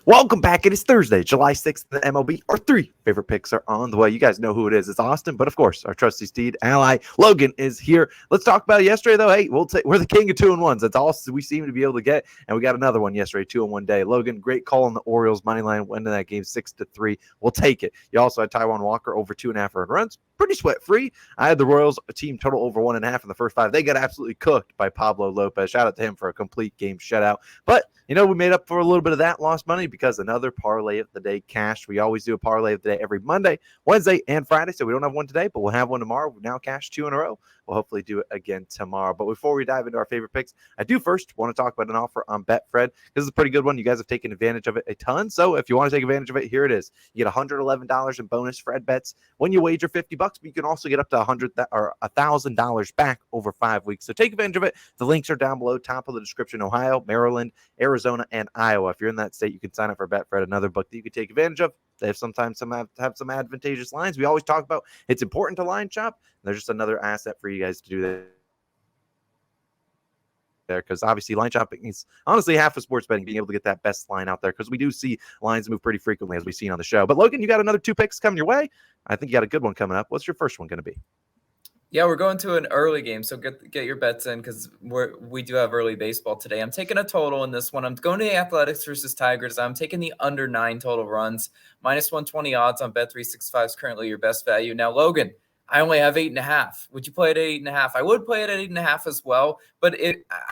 Welcome back. It is Thursday, July 6th. The MLB. Our three favorite picks are on the way. You guys know who it is. It's Austin, but of course, our trusty steed ally Logan is here. Let's talk about it yesterday, though. Hey, we're the king of 2-1s. That's all we seem to be able to get, and we got another one yesterday, 2-1 day. Logan, great call on the Orioles money line, winning that game 6-3. We'll take it. You also had Taijuan Walker over 2.5 earned runs, pretty sweat free. I had the Royals team total over 1.5 in the first five. They got absolutely cooked by Pablo Lopez. Shout out to him for a complete game shutout. But we made up for a little bit of that lost money because another parlay of the day cashed. We always do a parlay of the day every Monday, Wednesday, and Friday. So we don't have one today, but we'll have one tomorrow. We've now cashed 2 in a row. We'll hopefully do it again tomorrow. But before we dive into our favorite picks, I do first want to talk about an offer on BetFred. This is a pretty good one. You guys have taken advantage of it a ton. So if you want to take advantage of it, here it is. You get $111 in bonus FredBets when you wager $50, but you can also get up to $1,000 back over 5 weeks. So take advantage of it. The links are down below, top of the description. Ohio, Maryland, Arizona, and Iowa. If you're in that state, you can sign up for BetFred, another book that you can take advantage of. They have sometimes have some advantageous lines. We always talk about it's important to line shop. There's just another asset for you guys to do that. There, because obviously line shopping is honestly half of sports betting, being able to get that best line out there, because we do see lines move pretty frequently, as we've seen on the show. But Logan, you got another 2 picks coming your way. I think you got a good one coming up. What's your first one going to be? Yeah, we're going to an early game, so get your bets in because we do have early baseball today. I'm taking a total in this one. I'm going to the Athletics versus Tigers. I'm taking the under 9 total runs, minus 120 odds on Bet365 is currently your best value. Now, Logan, I only have 8.5. Would you play it at 8.5? I would play it at 8.5 as well, but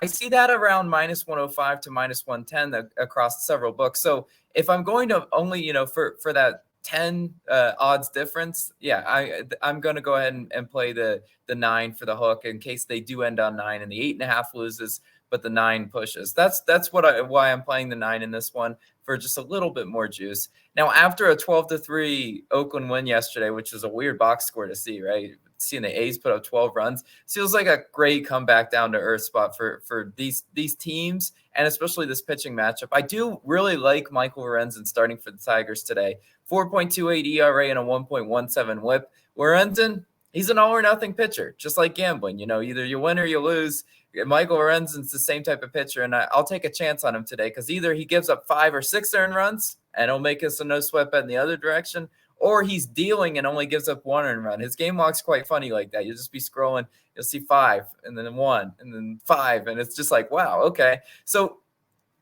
I see that around minus 105 to minus 110 across several books. So if I'm going to only, for that 10 odds difference, yeah, I'm going to go ahead and play the 9 for the hook in case they do end on 9 and the 8.5 loses, but the 9 pushes. That's why I'm playing the 9 in this one, for just a little bit more juice. Now, after a 12-3 Oakland win yesterday, which is a weird box score to see, right? Seeing the A's put up 12 runs feels like a great comeback down to earth spot for these teams, and especially this pitching matchup. I do really like Michael Lorenzen starting for the Tigers today. 4.28 ERA and a 1.17 whip. Lorenzen, he's an all or nothing pitcher, just like gambling. Either you win or you lose. Michael Lorenzen's the same type of pitcher, and I'll take a chance on him today because either he gives up 5 or 6 earned runs, and it'll make us a no sweat bet in the other direction, or he's dealing and only gives up 1 earned run. His game log's quite funny like that. You'll just be scrolling, you'll see 5, and then 1, and then 5, and it's just like, wow, okay. So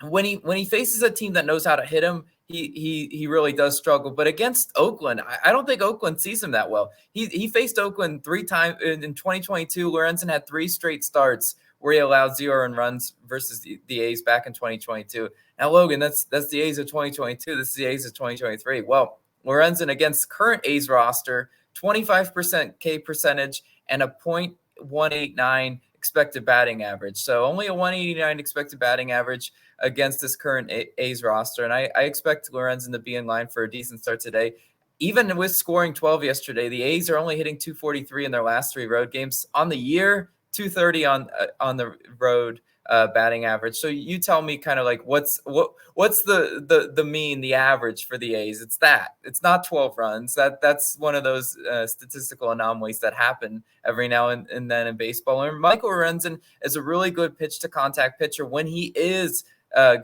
when he faces a team that knows how to hit him, he really does struggle. But against Oakland, I don't think Oakland sees him that well. He faced Oakland 3 times in 2022. Lorenzen had 3 straight starts where he allowed 0 earned runs versus the A's back in 2022. Now, Logan, that's the A's of 2022. This is the A's of 2023. Well, Lorenzen against current A's roster, 25% K percentage and a .189 expected batting average. So only a 189 expected batting average against this current A's roster. And I expect Lorenzen to be in line for a decent start today. Even with scoring 12 yesterday, the A's are only hitting 243 in their last 3 road games. On the year, 230 on the road batting average. So you tell me kind of like what's the mean, the average for the A's? It's that. It's not 12 runs. That's one of those statistical anomalies that happen every now and then in baseball. And Michael Lorenzen is a really good pitch to contact pitcher when he is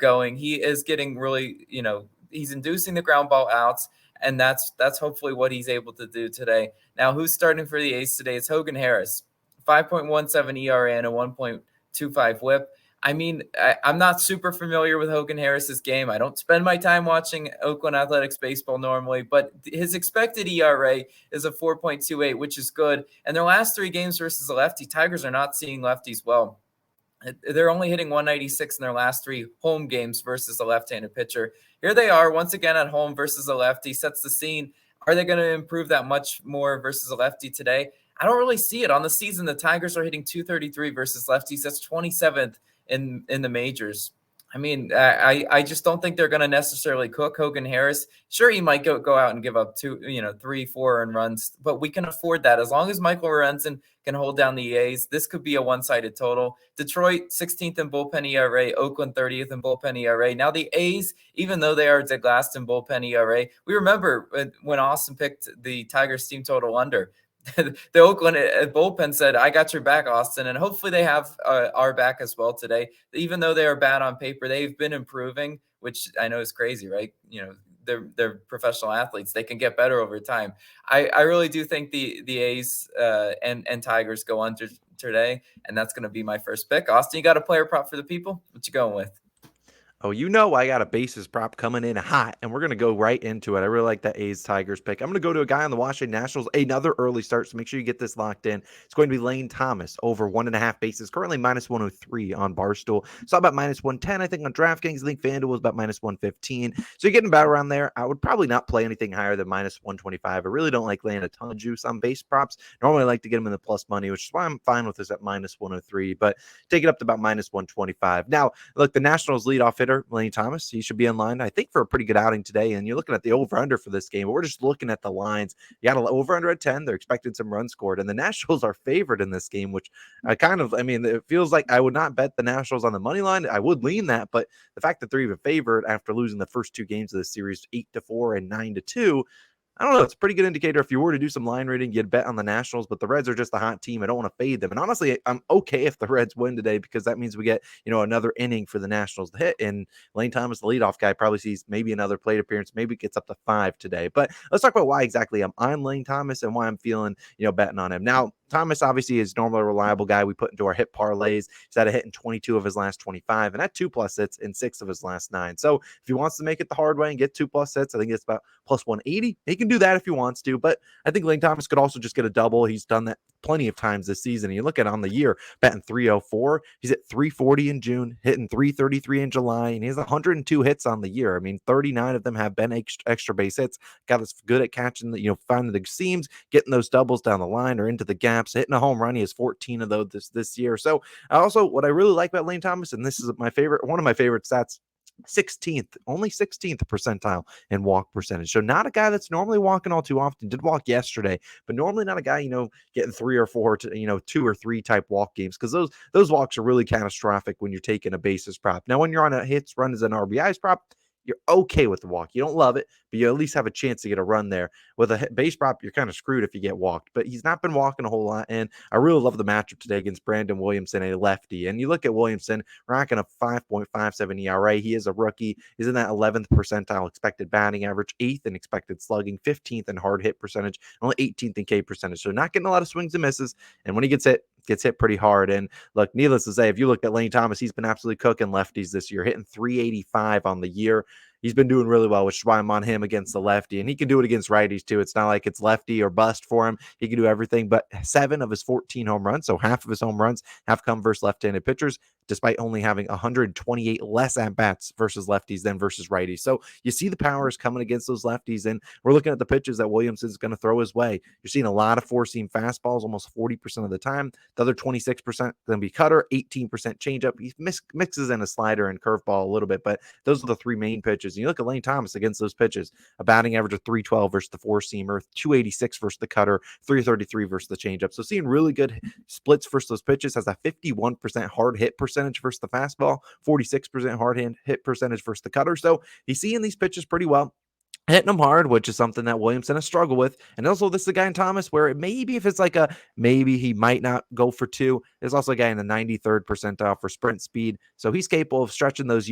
going. He is getting really, he's inducing the ground ball outs. And that's hopefully what he's able to do today. Now, who's starting for the A's today? It's Hogan Harris. 5.17 ERA and a 1.25 whip. I mean, I'm not super familiar with Hogan Harris's game. I don't spend my time watching Oakland Athletics baseball normally, but his expected ERA is a 4.28, which is good. And their last 3 games versus the lefty, Tigers are not seeing lefties well. They're only hitting 196 in their last 3 home games versus a left-handed pitcher. Here they are once again at home versus a lefty. Sets the scene. Are they going to improve that much more versus a lefty today? I don't really see it. On the season, the Tigers are hitting 233 versus lefties. That's 27th in the majors. I mean, I just don't think they're going to necessarily cook Hogan Harris. Sure, he might go out and give up 3, 4 earned runs, but we can afford that. As long as Michael Lorenzen can hold down the A's, this could be a one-sided total. Detroit, 16th in bullpen ERA. Oakland, 30th in bullpen ERA. Now the A's, even though they are dead last in bullpen ERA, we remember when Austin picked the Tigers team total under. The Oakland bullpen said, I got your back, Austin. And hopefully they have our back as well today. Even though they are bad on paper, they've been improving which I know is crazy, right? They're professional athletes. They can get better over time. I really do think the A's and Tigers go under today, and that's going to be my first pick. Austin, you got a player prop for the people? What you going with? Oh, I got a basis prop coming in hot, and we're going to go right into it. I really like that A's Tigers pick. I'm going to go to a guy on the Washington Nationals, another early start, so make sure you get this locked in. It's going to be Lane Thomas over 1.5 bases, currently minus 103 on Barstool. Saw about minus 110, I think, on DraftKings. I think FanDuel was about minus 115. So you're getting about around there. I would probably not play anything higher than minus 125. I really don't like laying a ton of juice on base props. Normally, I like to get them in the plus money, which is why I'm fine with this at minus 103, but take it up to about minus 125. Now, look, the Nationals leadoff hitter, Lane Thomas, he should be in line, I think, for a pretty good outing today. And you're looking at the over-under for this game, but we're just looking at the lines. You got an over-under at 10. They're expecting some runs scored. And the Nationals are favored in this game, which it feels like I would not bet the Nationals on the money line. I would lean that, but the fact that they're even favored after losing the first two games of the series 8-4 and 9-2, I don't know. It's a pretty good indicator. If you were to do some line reading, you'd bet on the Nationals, but the Reds are just a hot team. I don't want to fade them. And honestly, I'm okay if the Reds win today, because that means we get, another inning for the Nationals to hit. And Lane Thomas, the leadoff guy, probably sees maybe another plate appearance. Maybe gets up to 5 today. But let's talk about why exactly I'm on Lane Thomas and why I'm feeling, betting on him. Now, Thomas obviously is normally a reliable guy we put into our hit parlays. He's had a hit in 22 of his last 25 and had 2+ hits in 6 of his last 9. So if he wants to make it the hard way and get 2+ hits, I think it's about plus 180. He can do that if he wants to, but I think Lane Thomas could also just get a double. He's done that plenty of times this season. And you look at on the year, batting 304. He's at 340 in June, hitting 333 in July, and he has 102 hits on the year. I mean, 39 of them have been extra base hits. Guy that's good at catching the, finding the seams, getting those doubles down the line or into the gaps, hitting a home run. He has 14 of those this year. So also, what I really like about Lane Thomas, and this is one of my favorite stats, 16th, only 16th percentile in walk percentage. So not a guy that's normally walking all too often. Did walk yesterday, but normally not a guy, getting 3 or 4 to, 2 or 3 type walk games, because those walks are really catastrophic when you're taking a basis prop. Now, when you're on a hits run as an RBIs prop, you're okay with the walk. You don't love it, but you at least have a chance to get a run there. With a base prop, you're kind of screwed if you get walked, but he's not been walking a whole lot. And I really love the matchup today against Brandon Williamson, a lefty. And you look at Williamson, rocking a 5.57 ERA. He is a rookie. He's in that 11th percentile expected batting average, 8th in expected slugging, 15th in hard hit percentage, only 18th in K percentage. So not getting a lot of swings and misses. And when he gets hit pretty hard. And look, needless to say, if you look at Lane Thomas, he's been absolutely cooking lefties this year, hitting 385 on the year. He's been doing really well, which is why I'm on him against the lefty. And he can do it against righties too. It's not like it's lefty or bust for him. He can do everything. But 7 of his 14 home runs, so half of his home runs, have come versus left-handed pitchers, despite only having 128 less at-bats versus lefties than versus righties. So you see the power is coming against those lefties. And we're looking at the pitches that Williamson's going to throw his way. You're seeing a lot of four-seam fastballs almost 40% of the time. The other 26% going to be cutter, 18% changeup. He mixes in a slider and curveball a little bit, but those are the 3 main pitches. And you look at Lane Thomas against those pitches, a batting average of 312 versus the four-seamer, 286 versus the cutter, 333 versus the changeup. So seeing really good splits versus those pitches, has a 51% hard hit percentage versus the fastball, 46% hard hit percentage versus the cutter. So he's seeing these pitches pretty well, hitting them hard, which is something that Williamson has struggled with. And also, this is a guy in Thomas where maybe if it's like maybe he might not go for 2. There's also a guy in the 93rd percentile for sprint speed. So he's capable of stretching those,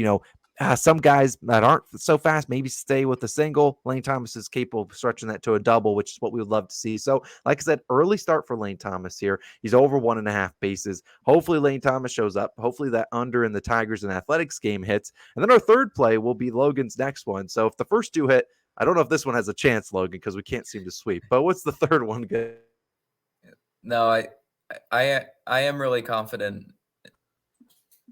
some guys that aren't so fast maybe stay with a single. Lane Thomas is capable of stretching that to a double, which is what we would love to see. So, like I said, early start for Lane Thomas here. He's over 1.5 bases. Hopefully, Lane Thomas shows up. Hopefully, that under in the Tigers and Athletics game hits. And then our third play will be Logan's next one. So, if the first 2 hit, I don't know if this one has a chance, Logan, because we can't seem to sweep. But what's the third one good? No, I am really confident.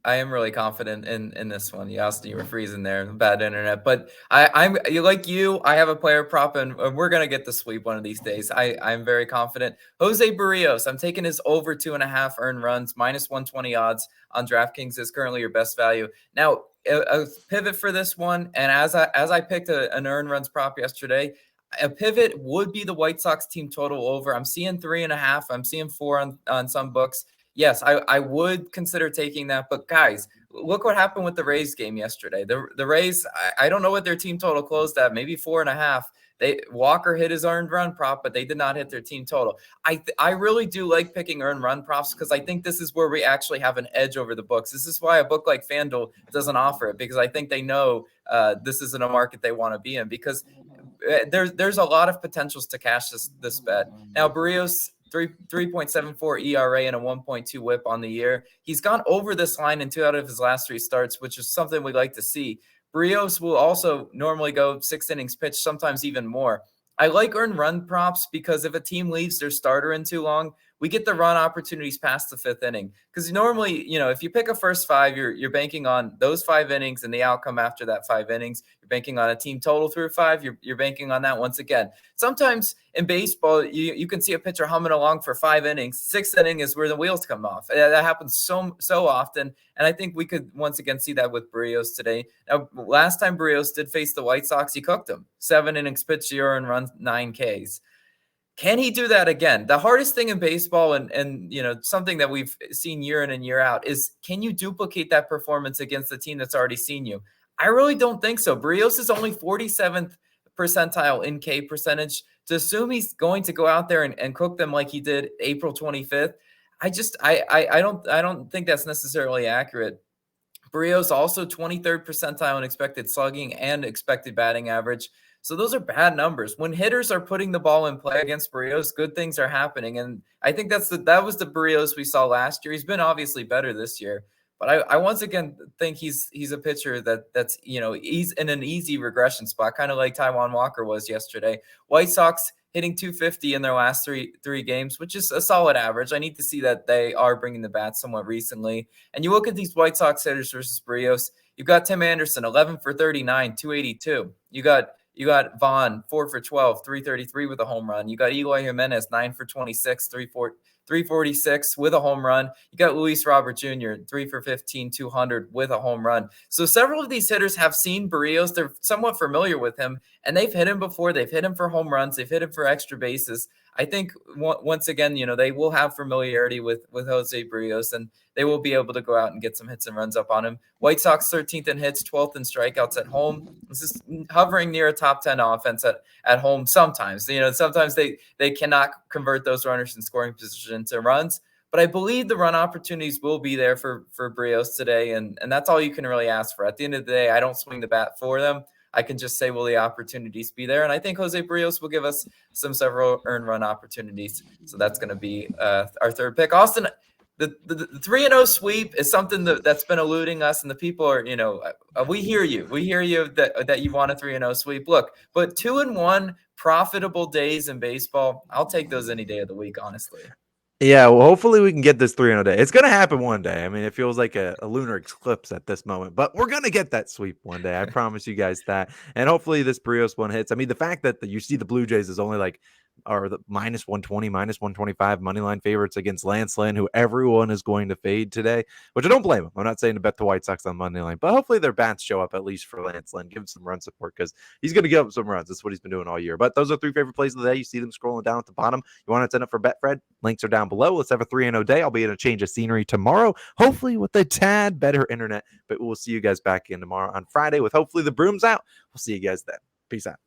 I am really confident in this one. You were freezing there, bad internet. But I'm like you. I have a player prop, and we're gonna get the sweep one of these days. I'm very confident. Jose Berrios. I'm taking his over 2.5 earned runs, minus 120 odds on DraftKings is currently your best value. Now, a pivot for this one, and as I picked an earned runs prop yesterday, a pivot would be the White Sox team total over. I'm seeing 3.5. I'm seeing 4 on some books. Yes, I would consider taking that. But guys, look what happened with the Rays game yesterday. The Rays, I don't know what their team total closed at, maybe 4.5. Walker hit his earned run prop, but they did not hit their team total. I really do like picking earned run props because I think this is where we actually have an edge over the books. This is why a book like FanDuel doesn't offer it, because I think they know this isn't a market they want to be in, because there's a lot of potentials to cash this bet. Now, Berrios, 3.74 ERA and a 1.2 WHIP on the year. He's gone over this line in 2 out of his last 3 starts, which is something we like to see. Berrios will also normally go 6 innings pitched, sometimes even more. I like earned run props because if a team leaves their starter in too long, we get the run opportunities past the 5th inning. Because normally, if you pick a first 5, you're banking on those 5 innings and the outcome after that 5 innings. You're banking on a team total through 5. You're banking on that once again. Sometimes in baseball, you can see a pitcher humming along for 5 innings. 6th inning is where the wheels come off. That happens so often. And I think we could once again see that with Berrios today. Now, last time Berrios did face the White Sox, he cooked them. 7 innings pitched, 0 and run, 9 Ks. Can he do that again? The hardest thing in baseball, and something that we've seen year in and year out, is can you duplicate that performance against the team that's already seen you? I really don't think so. Berrios is only 47th percentile in K percentage. To assume he's going to go out there and cook them like he did April 25th, I don't think that's necessarily accurate. Berrios also 23rd percentile in expected slugging and expected batting average. So those are bad numbers. When hitters are putting the ball in play against Berrios, good things are happening. And I think that was the Berrios we saw last year. He's been obviously better this year. But I once again think he's a pitcher that's he's in an easy regression spot, kind of like Taijuan Walker was yesterday. White Sox hitting 250 in their last three games, which is a solid average. I need to see that they are bringing the bat somewhat recently. And you look at these White Sox hitters versus Berrios. You've got Tim Anderson, 11 for 39, 282. You got Vaughn, 4 for 12, 333 with a home run. You got Eloy Jimenez, 9 for 26, 346 with a home run. You got Luis Robert Jr., 3 for 15, 200 with a home run. So several of these hitters have seen Berrios. They're somewhat familiar with him, and they've hit him before. They've hit him for home runs. They've hit him for extra bases. I think once again, they will have familiarity with Jose Berrios, and they will be able to go out and get some hits and runs up on him. White Sox 13th in hits, 12th in strikeouts at home. This is hovering near a top 10 offense at home sometimes. Sometimes they cannot convert those runners in scoring position into runs. But I believe the run opportunities will be there for Berrios today, and that's all you can really ask for. At the end of the day, I don't swing the bat for them. I can just say, will the opportunities be there? And I think Jose Berrios will give us several earned run opportunities. So that's going to be our third pick. Austin, the 3-0 sweep is something that's been eluding us, and the people are, we hear you. We hear you that you want a 3-0 sweep. Look, but 2-1 profitable days in baseball, I'll take those any day of the week, honestly. Yeah, well, hopefully we can get this 3-0 day. It's going to happen one day. I mean, it feels like a lunar eclipse at this moment, but we're going to get that sweep one day. I promise you guys that. And hopefully this Berrios one hits. I mean, the fact that you see the Blue Jays is only are the minus 120, minus 125 money line favorites against Lance Lynn, who everyone is going to fade today, which I don't blame him. I'm not saying to bet the White Sox on money line, but hopefully their bats show up at least for Lance Lynn. Give him some run support because he's going to give up some runs. That's what he's been doing all year. But those are 3 favorite plays of the day. You see them scrolling down at the bottom. You want to sign up for BetFred? Links are down below. Let's have a 3-0 day. I'll be in a change of scenery tomorrow, hopefully with a tad better internet, but we'll see you guys back in tomorrow on Friday with hopefully the brooms out. We'll see you guys then. Peace out.